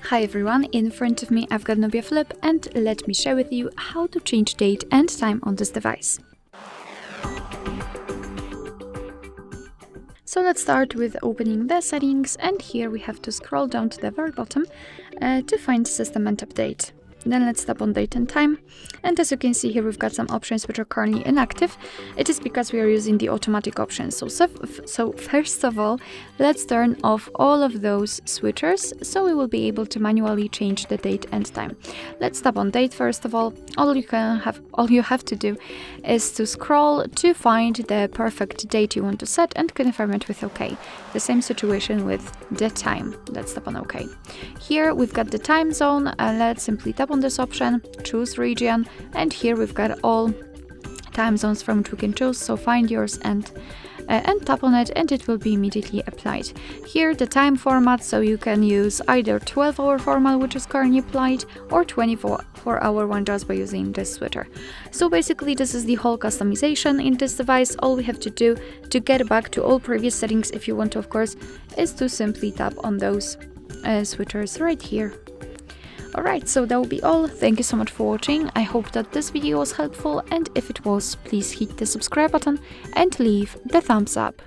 Hi everyone, in front of me I've got Nubia Flip and let me share with you how to change date and time on this device. So let's start with opening the settings, and here we have to scroll down to the very bottom to find system and update. Then let's tap on date and time, and as you can see here we've got some options which are currently inactive. It is because we are using the automatic options. So first of all, let's turn off all of those switchers so we will be able to manually change the date and time. Let's tap on date first of all. All you have to do is to scroll to find the perfect date you want to set and confirm it with OK. The same situation with the time. Let's tap on OK. Here we've got the time zone. Let's simply tap on this option, choose region, and here we've got all time zones from which we can choose. So find yours and tap on it, and it will be immediately applied. Here the time format, so you can use either 12-hour format, which is currently applied, or 24-hour one just by using this switcher. So basically this is the whole customization in this device. All we have to do to get back to all previous settings, if you want to of course, is to simply tap on those switchers right here. Alright, so that will be all. Thank you so much for watching. I hope that this video was helpful, and if it was, please hit the subscribe button and leave the thumbs up.